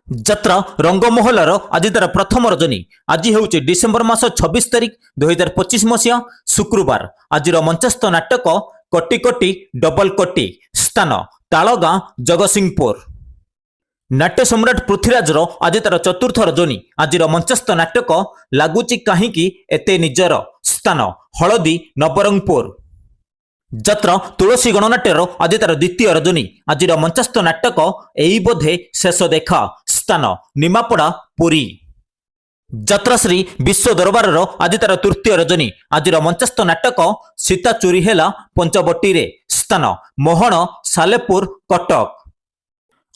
ଯାତ୍ରା ରଙ୍ଗମହଲର ଆଜି ତାର ପ୍ରଥମ ରଜନୀ। ଆଜି ହେଉଛି ଡିସେମ୍ବର ମାସ 26 ତାରିଖ 2025 ମସିହା ଶୁକ୍ରବାର। ଆଜିର ମଞ୍ଚସ୍ଥ ନାଟକ କୋଟି କୋଟି ଡବଲ କୋଟି। ସ୍ଥାନ ତାଳଗାଁ ଜଗତସିଂହପୁର। ନାଟ୍ୟ ସମ୍ରାଟ ପୃଥ୍ୱୀରାଜର ଆଜି ତାର ଚତୁର୍ଥ ରଜନୀ। ଆଜିର ମଞ୍ଚସ୍ଥ ନାଟକ ଲାଗୁଛି କାହିଁକି ଏତେ ନିଜର। ସ୍ଥାନ ହଳଦୀ ନବରଙ୍ଗପୁର। ଯାତ୍ରା ତୁଳସୀ ଗଣନାଟ୍ୟର ଆଜି ତାର ଦ୍ୱିତୀୟ ରଜନୀ। ଆଜିର ମଞ୍ଚସ୍ଥ ନାଟକ ଏଇ ବୋଧେ ଶେଷ ଦେଖା। ସ୍ଥାନ ନିମାପଡ଼ା ପୁରୀ। ଯାତ୍ରାଶ୍ରୀ ବିଶ୍ୱ ଦରବାରର ଆଜି ତାର ତୃତୀୟ ରଜନୀ। ଆଜିର ମଞ୍ଚସ୍ଥ ନାଟକ ସୀତା ଚୋରି ହେଲା ପଞ୍ଚବଟୀରେ। ସ୍ଥାନ ମୋହନ ସାଲେପୁର କଟକ।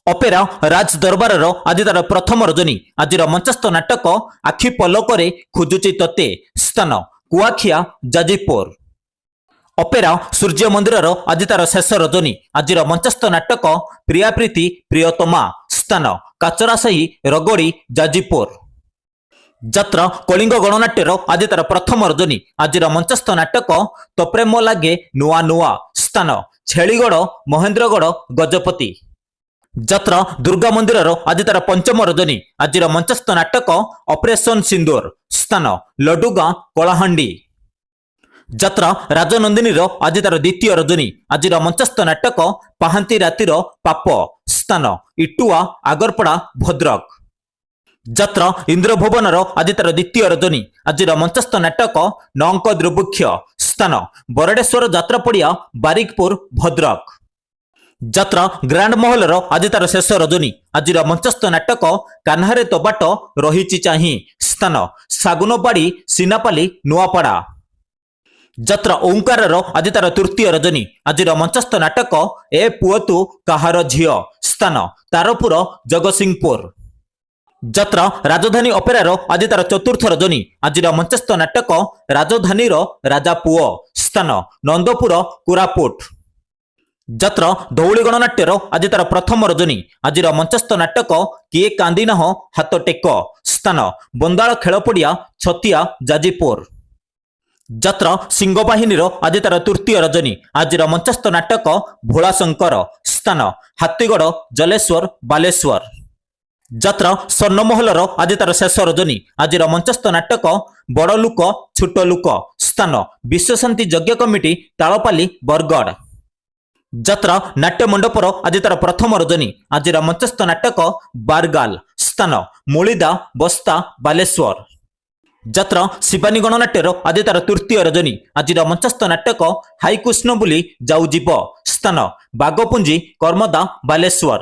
ଅପେରା ରାଜ ଦରବାରର ଆଜି ତାର ପ୍ରଥମ ରଜନୀ। ଆଜିର ମଞ୍ଚସ୍ଥ ନାଟକ ଆଖି ପଲକରେ ଖୋଜୁଛି ତୋତେ। ସ୍ଥାନ କୁଆଖିଆ ଯାଜପୁର। ଅପେରା ସୂର୍ଯ୍ୟ ମନ୍ଦିରର ଆଜି ତାର ଶେଷ ରଜନୀ। ଆଜିର ମଞ୍ଚସ୍ଥ ନାଟକ ପ୍ରିୟା ପ୍ରୀତି ପ୍ରିୟତମା। ସ୍ଥାନ କାଚରାସାହି ରଗଡ଼ି ଯାଜପୁର। ଯାତ୍ରା କଳିଙ୍ଗ ଗଣନାଟ୍ୟର ଆଜି ତାର ପ୍ରଥମ ରଜନୀ। ଆଜିର ମଞ୍ଚସ୍ଥ ନାଟକ ତୋ ପ୍ରେମ ଲାଗେ ନୂଆ ନୂଆ। ସ୍ଥାନ ଛେଳିଗଡ଼ ମହେନ୍ଦ୍ରଗଡ଼ ଗଜପତି। ଯାତ୍ରା ଦୁର୍ଗା ମନ୍ଦିରର ଆଜି ତାର ପଞ୍ଚମ ରଜନୀ। ଆଜିର ମଞ୍ଚସ୍ଥ ନାଟକ ଅପରେସନ ସିନ୍ଦୁର। ସ୍ଥାନ ଲଡୁଗାଁ କଳାହାଣ୍ଡି। ଯାତ୍ରା ରାଜନନ୍ଦିନୀର ଆଜି ତାର ଦ୍ୱିତୀୟ ରଜନୀ। ଆଜିର ମଞ୍ଚସ୍ଥ ନାଟକ ପାହାନ୍ତି ରାତିର ପାପ। ସ୍ଥାନ ଇଟୁଆ ଆଗରପଡ଼ା ଭଦ୍ରକ। ଯାତ୍ରା ଇନ୍ଦ୍ରଭୁବନର ଆଜି ତାର ଦ୍ୱିତୀୟ ରଜନୀ। ଆଜିର ମଞ୍ଚସ୍ଥ ନାଟକ ନଅଙ୍କ ଦୁର୍ଭିକ୍ଷ। ସ୍ଥାନ ବରଡେଶ୍ୱର ଯାତ୍ରା ପଡ଼ିଆ ବାରିକପୁର ଭଦ୍ରକ। ଯାତ୍ରା ଗ୍ରାଣ୍ଡ ମହଲର ଆଜି ତାର ଶେଷ ରଜନୀ। ଆଜିର ମଞ୍ଚସ୍ଥ ନାଟକ କାହ୍ନାରେ ତୋ ବାଟ ରହିଛି ଚାହିଁ। ସ୍ଥାନ ଶାଗୁନବାଡ଼ି ସିନାପାଲି ନୂଆପଡ଼ା। ଯାତ୍ରା ଓଁକାରର ଆଜି ତାର ତୃତୀୟ ରଜନୀ। ଆଜିର ମଞ୍ଚସ୍ଥ ନାଟକ ଏ ପୁଅ ତୁ କାହାର ଝିଅ। ସ୍ଥାନ ତାରପୁର ଜଗତସିଂହପୁର। ଯାତ୍ରା ରାଜଧାନୀ ଅପେରାର ଆଜି ତାର ଚତୁର୍ଥ ରଜନୀ। ଆଜିର ମଞ୍ଚସ୍ଥ ନାଟକ ରାଜଧାନୀର ରାଜା ପୁଅ। ସ୍ଥାନ ନନ୍ଦପୁର କୋରାପୁଟ। ଯାତ୍ରା ଧଉଳି ଗଣନାଟ୍ୟର ଆଜି ତାର ପ୍ରଥମ ରଜନୀ। ଆଜିର ମଞ୍ଚସ୍ଥ ନାଟକ କିଏ କାନ୍ଦି ନାହ ହାତ ଟେକ। ସ୍ଥାନ ବନ୍ଦାଳ ଖେଳପଡ଼ିଆ ଛତିଆ ଯାଜପୁର। ଯାତ୍ରା ସିଂହବାହିନୀର ଆଜି ତାର ତୃତୀୟ ରଜନୀ। ଆଜିର ମଞ୍ଚସ୍ଥ ନାଟକ ଭୋଳାଶଙ୍କର। ସ୍ଥାନ ହାତୀଗଡ଼ ଜଲେଶ୍ୱର ବାଲେଶ୍ୱର। ଯାତ୍ରା ସ୍ୱର୍ଣ୍ଣମହଲର ଆଜି ତାର ଶେଷ ରଜନୀ। ଆଜିର ମଞ୍ଚସ୍ଥ ନାଟକ ବଡ଼ ଲୋକ ଛୋଟ ଲୋକ। ସ୍ଥାନ ବିଶ୍ୱଶାନ୍ତି ଯଜ୍ଞ କମିଟି ତାଳପାଲି ବରଗଡ଼। ଯାତ୍ରା ନାଟ୍ୟ ମଣ୍ଡପର ଆଜି ତାର ପ୍ରଥମ ରଜନୀ। ଆଜିର ମଞ୍ଚସ୍ଥ ନାଟକ ବାରଗାଲ। ସ୍ଥାନ ମୁଳିଦା ବସ୍ତା ବାଲେଶ୍ୱର। ଯାତ୍ରା ଶିବାନୀ ଗଣନାଟ୍ୟର ଆଜି ତାର ତୃତୀୟ ରଜନୀ। ଆଜିର ମଞ୍ଚସ୍ଥ ନାଟକ ହାଇକୃଷ୍ଣ ବୋଲି ଯାଉ ଯିବ। ସ୍ଥାନ ବାଗପୁଞ୍ଜି କର୍ମଦା ବାଲେଶ୍ୱର।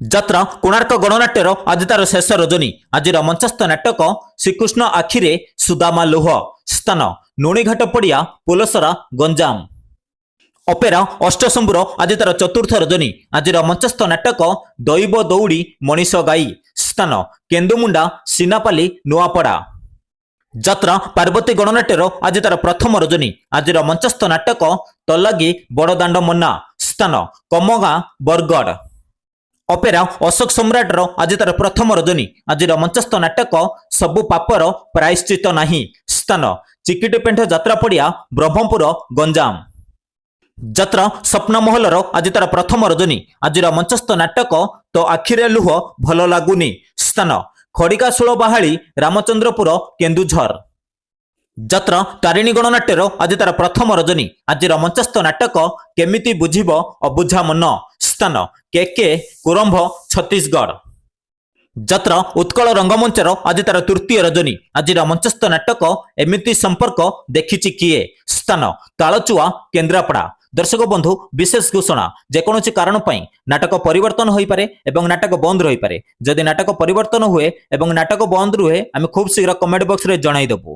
ଯାତ୍ରା କୋଣାର୍କ ଗଣନାଟ୍ୟର ଆଜି ତାର ଶେଷ ରଜନୀ। ଆଜିର ମଞ୍ଚସ୍ଥ ନାଟକ ଶ୍ରୀକୃଷ୍ଣ ଆଖିରେ ସୁଦାମା ଲୁହ। ସ୍ଥାନ ନୁଣିଘାଟ ପଡ଼ିଆ ପୋଲସରା ଗଞ୍ଜାମ। ଅପେରା ଅଷ୍ଟଶମ୍ଭୁର ଆଜି ତାର ଚତୁର୍ଥ ରଜନୀ। ଆଜିର ମଞ୍ଚସ୍ଥ ନାଟକ ଦୈବ ଦୌଡ଼ି ମଣିଷ ଗାଈ। ସ୍ଥାନ କେନ୍ଦୁମୁଣ୍ଡା ସିନାପାଲି ନୂଆପଡ଼ା। ଯାତ୍ରା ପାର୍ବତୀ ଗଣନାଟ୍ୟର ଆଜି ତାର ପ୍ରଥମ ରଜନୀ। ଆଜିର ମଞ୍ଚସ୍ଥ ନାଟକ ତଲାଗି ବଡ଼ଦାଣ୍ଡ ମନା। ସ୍ଥାନ କମଗାଁ ବରଗଡ଼। ଅପେରା ଅଶୋକ ସମ୍ରାଟର ଆଜି ତାର ପ୍ରଥମ ରଜନୀ। ଆଜିର ମଞ୍ଚସ୍ଥ ନାଟକ ସବୁ ପାପର ପ୍ରାୟଶ୍ଚିତ ନାହିଁ। ସ୍ଥାନ ଚିକିଟି ପେଣ୍ଠ ଯାତ୍ରା ପଡ଼ିଆ ବ୍ରହ୍ମପୁର ଗଞ୍ଜାମ। ଯାତ୍ରା ସ୍ୱପ୍ନମହଲର ଆଜି ତାର ପ୍ରଥମ ରଜନୀ। ଆଜିର ମଞ୍ଚସ୍ଥ ନାଟକ ତୋ ଆଖିରେ ଲୁହ ଭଲ ଲାଗୁନି। ସ୍ଥାନ ଖଡ଼ିକାଶୂଳ ବାହାଳି ରାମଚନ୍ଦ୍ରପୁର କେନ୍ଦୁଝର। ଯାତ୍ରା ତାରିଣୀ ଗଣନାଟ୍ୟର ଆଜି ତାର ପ୍ରଥମ ରଜନୀ। ଆଜିର ମଞ୍ଚସ୍ଥ ନାଟକ କେମିତି ବୁଝିବ ଅବୁଝା ମନ। ସ୍ଥାନ କେ କୁରମ୍ଭ ଛତିଶଗଡ଼। ଯାତ୍ରା ଉତ୍କଳ ରଙ୍ଗମଞ୍ଚର ଆଜି ତାର ତୃତୀୟ ରଜନୀ। ଆଜିର ମଞ୍ଚସ୍ଥ ନାଟକ ଏମିତି ସମ୍ପର୍କ ଦେଖିଛି କିଏ। ସ୍ଥାନ ତାଳଚୁଆ କେନ୍ଦ୍ରାପଡ଼ା। ଦର୍ଶକ ବନ୍ଧୁ ବିଶେଷ ଘୋଷଣା, ଯେକୌଣସି କାରଣ ପାଇଁ ନାଟକ ପରିବର୍ତ୍ତନ ହୋଇପାରେ ଏବଂ ନାଟକ ବନ୍ଦ ରହିପାରେ। ଯଦି ନାଟକ ପରିବର୍ତ୍ତନ ହୁଏ ଏବଂ ନାଟକ ବନ୍ଦ ରୁହେ ଆମେ ଖୁବ୍ ଶୀଘ୍ର କମେଣ୍ଟ ବକ୍ସରେ ଜଣାଇଦେବୁ।